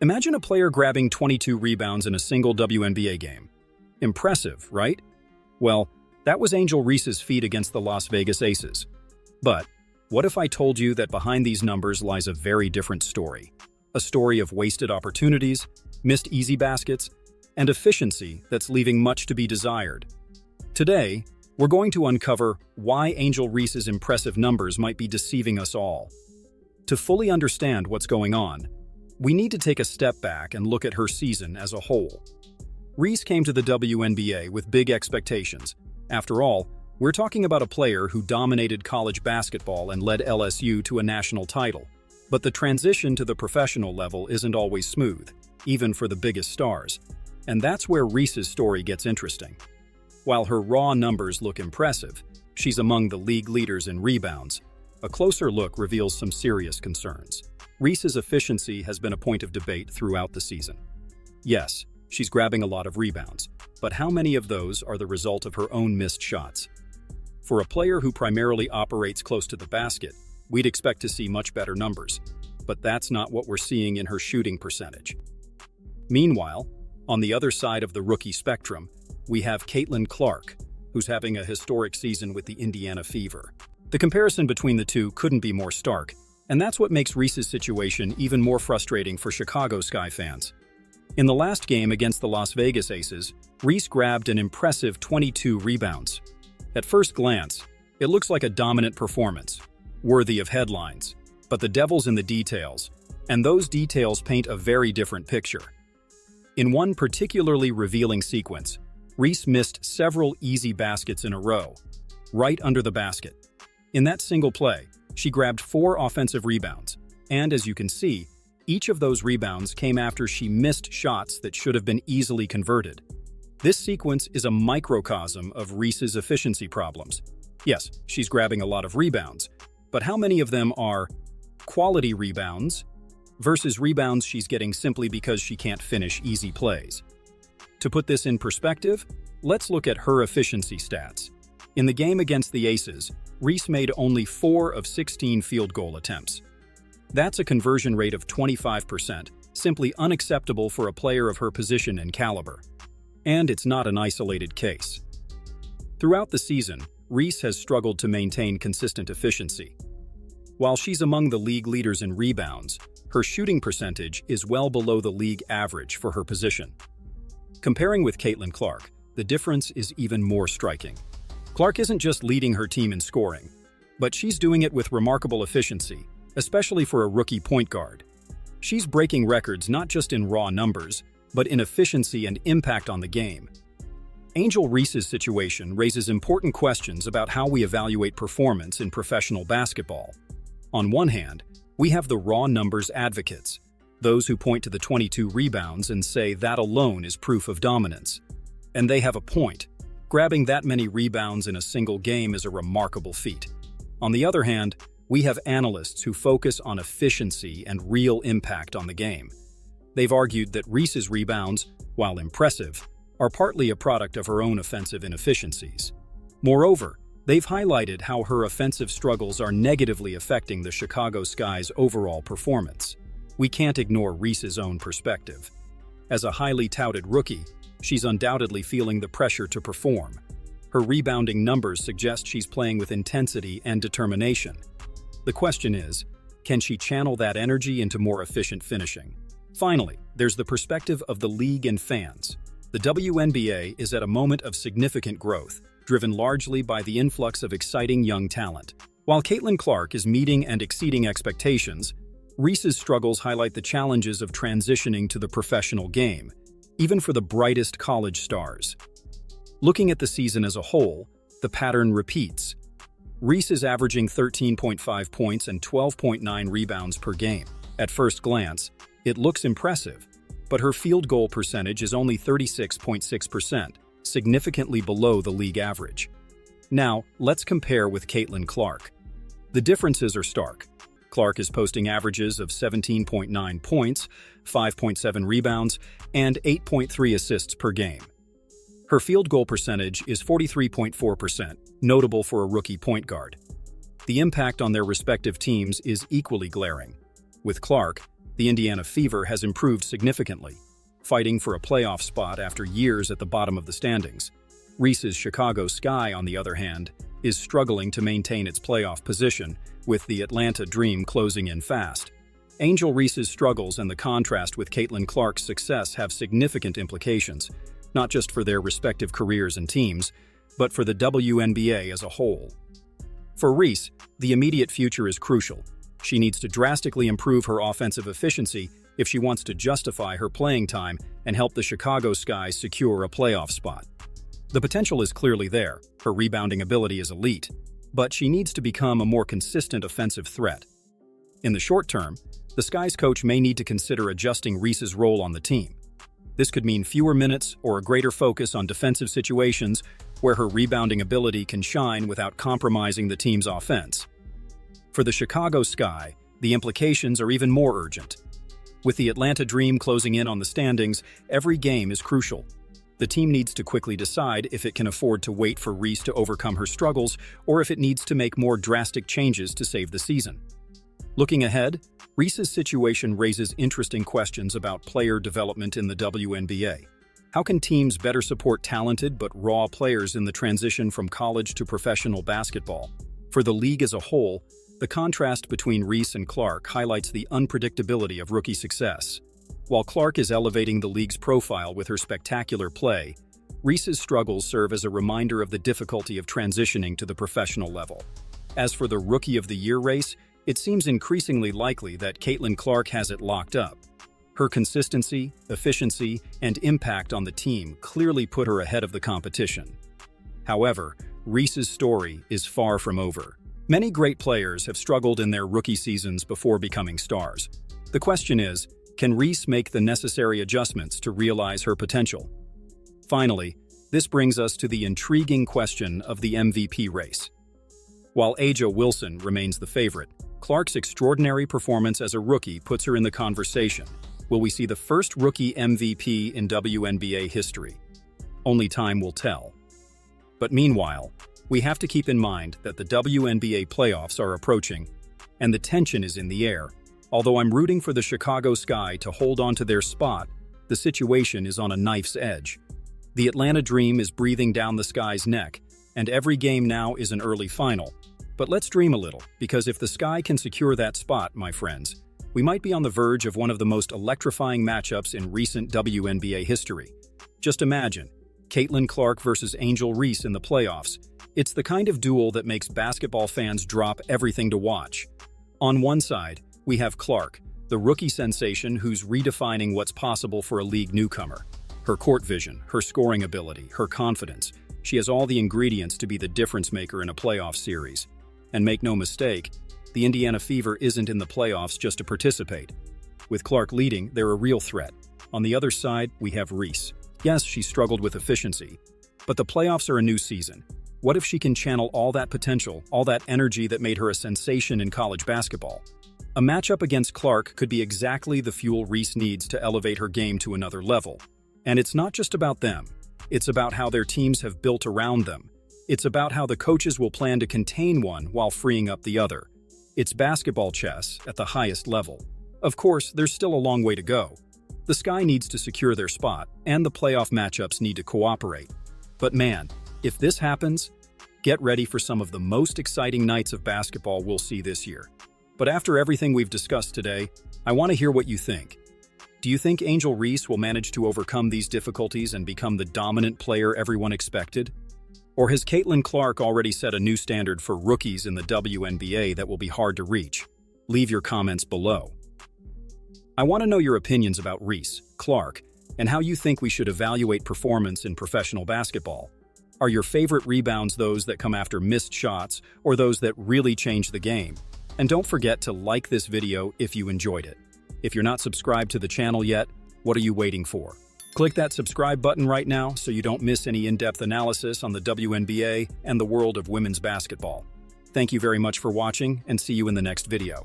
Imagine a player grabbing 22 rebounds in a single WNBA game. Impressive, right? Well, that was Angel Reese's feat against the Las Vegas Aces. But what if I told you that behind these numbers lies a very different story? A story of wasted opportunities, missed easy baskets, and efficiency that's leaving much to be desired. Today, we're going to uncover why Angel Reese's impressive numbers might be deceiving us all. To fully understand what's going on, we need to take a step back and look at her season as a whole. Reese came to the WNBA with big expectations. After all, we're talking about a player who dominated college basketball and led LSU to a national title. But the transition to the professional level isn't always smooth, even for the biggest stars. And that's where Reese's story gets interesting. While her raw numbers look impressive, she's among the league leaders in rebounds. A closer look reveals some serious concerns. Reese's efficiency has been a point of debate throughout the season. Yes, she's grabbing a lot of rebounds, but how many of those are the result of her own missed shots? For a player who primarily operates close to the basket, we'd expect to see much better numbers, but that's not what we're seeing in her shooting percentage. Meanwhile, on the other side of the rookie spectrum, we have Caitlin Clark, who's having a historic season with the Indiana Fever. The comparison between the two couldn't be more stark, and that's what makes Reese's situation even more frustrating for Chicago Sky fans. In the last game against the Las Vegas Aces, Reese grabbed an impressive 22 rebounds. At first glance, it looks like a dominant performance, worthy of headlines. But the devil's in the details, and those details paint a very different picture. In one particularly revealing sequence, Reese missed several easy baskets in a row, right under the basket. In that single play, she grabbed 4 offensive rebounds, and as you can see, each of those rebounds came after she missed shots that should have been easily converted. This sequence is a microcosm of Reese's efficiency problems. Yes, she's grabbing a lot of rebounds, but how many of them are quality rebounds versus rebounds she's getting simply because she can't finish easy plays? To put this in perspective, let's look at her efficiency stats. In the game against the Aces, Reese made only 4 of 16 field goal attempts. That's a conversion rate of 25%, simply unacceptable for a player of her position and caliber. And it's not an isolated case. Throughout the season, Reese has struggled to maintain consistent efficiency. While she's among the league leaders in rebounds, her shooting percentage is well below the league average for her position. Comparing with Caitlin Clark, the difference is even more striking. Clark isn't just leading her team in scoring, but she's doing it with remarkable efficiency, especially for a rookie point guard. She's breaking records not just in raw numbers, but in efficiency and impact on the game. Angel Reese's situation raises important questions about how we evaluate performance in professional basketball. On one hand, we have the raw numbers advocates, those who point to the 22 rebounds and say that alone is proof of dominance. And they have a point. Grabbing that many rebounds in a single game is a remarkable feat. On the other hand, we have analysts who focus on efficiency and real impact on the game. They've argued that Reese's rebounds, while impressive, are partly a product of her own offensive inefficiencies. Moreover, they've highlighted how her offensive struggles are negatively affecting the Chicago Sky's overall performance. We can't ignore Reese's own perspective. As a highly touted rookie, she's undoubtedly feeling the pressure to perform. Her rebounding numbers suggest she's playing with intensity and determination. The question is, can she channel that energy into more efficient finishing? Finally, there's the perspective of the league and fans. The WNBA is at a moment of significant growth, driven largely by the influx of exciting young talent. While Caitlin Clark is meeting and exceeding expectations, Reese's struggles highlight the challenges of transitioning to the professional game, even for the brightest college stars. Looking at the season as a whole, the pattern repeats. Reese is averaging 13.5 points and 12.9 rebounds per game. At first glance, it looks impressive, but her field goal percentage is only 36.6%, significantly below the league average. Now, let's compare with Caitlin Clark. The differences are stark. Clark is posting averages of 17.9 points, 5.7 rebounds, and 8.3 assists per game. Her field goal percentage is 43.4%, notable for a rookie point guard. The impact on their respective teams is equally glaring. With Clark, the Indiana Fever has improved significantly, fighting for a playoff spot after years at the bottom of the standings. Reese's Chicago Sky, on the other hand, is struggling to maintain its playoff position, with the Atlanta Dream closing in fast. Angel Reese's struggles and the contrast with Caitlin Clark's success have significant implications, not just for their respective careers and teams, but for the WNBA as a whole. For Reese, the immediate future is crucial. She needs to drastically improve her offensive efficiency if she wants to justify her playing time and help the Chicago Sky secure a playoff spot. The potential is clearly there, her rebounding ability is elite, but she needs to become a more consistent offensive threat. In the short term, the Sky's coach may need to consider adjusting Reese's role on the team. This could mean fewer minutes or a greater focus on defensive situations where her rebounding ability can shine without compromising the team's offense. For the Chicago Sky, the implications are even more urgent. With the Atlanta Dream closing in on the standings, every game is crucial. The team needs to quickly decide if it can afford to wait for Reese to overcome her struggles or if it needs to make more drastic changes to save the season. Looking ahead, Reese's situation raises interesting questions about player development in the WNBA. How can teams better support talented but raw players in the transition from college to professional basketball? For the league as a whole, the contrast between Reese and Clark highlights the unpredictability of rookie success. While Clark is elevating the league's profile with her spectacular play, Reese's struggles serve as a reminder of the difficulty of transitioning to the professional level. As for the Rookie of the Year race, it seems increasingly likely that Caitlin Clark has it locked up. Her consistency, efficiency, and impact on the team clearly put her ahead of the competition. However, Reese's story is far from over. Many great players have struggled in their rookie seasons before becoming stars. The question is, can Reese make the necessary adjustments to realize her potential? Finally, this brings us to the intriguing question of the MVP race. While A'ja Wilson remains the favorite, Clark's extraordinary performance as a rookie puts her in the conversation. Will we see the first rookie MVP in WNBA history? Only time will tell. But meanwhile, we have to keep in mind that the WNBA playoffs are approaching, and the tension is in the air. Although I'm rooting for the Chicago Sky to hold on to their spot, the situation is on a knife's edge. The Atlanta Dream is breathing down the Sky's neck, and every game now is an early final. But let's dream a little, because if the Sky can secure that spot, my friends, we might be on the verge of one of the most electrifying matchups in recent WNBA history. Just imagine, Caitlin Clark versus Angel Reese in the playoffs. It's the kind of duel that makes basketball fans drop everything to watch. On one side, we have Clark, the rookie sensation who's redefining what's possible for a league newcomer. Her court vision, her scoring ability, her confidence. She has all the ingredients to be the difference maker in a playoff series. And make no mistake, the Indiana Fever isn't in the playoffs just to participate. With Clark leading, they're a real threat. On the other side, we have Reese. Yes, she struggled with efficiency, but the playoffs are a new season. What if she can channel all that potential, all that energy that made her a sensation in college basketball? A matchup against Clark could be exactly the fuel Reese needs to elevate her game to another level. And it's not just about them. It's about how their teams have built around them. It's about how the coaches will plan to contain one while freeing up the other. It's basketball chess at the highest level. Of course, there's still a long way to go. The Sky needs to secure their spot, and the playoff matchups need to cooperate. But man, if this happens, get ready for some of the most exciting nights of basketball we'll see this year. But after everything we've discussed today, I want to hear what you think. Do you think Angel Reese will manage to overcome these difficulties and become the dominant player everyone expected? Or has Caitlin Clark already set a new standard for rookies in the WNBA that will be hard to reach? Leave your comments below. I want to know your opinions about Reese, Clark, and how you think we should evaluate performance in professional basketball. Are your favorite rebounds those that come after missed shots or those that really change the game? And don't forget to like this video if you enjoyed it. If you're not subscribed to the channel yet, what are you waiting for? Click that subscribe button right now so you don't miss any in-depth analysis on the WNBA and the world of women's basketball. Thank you very much for watching, and see you in the next video.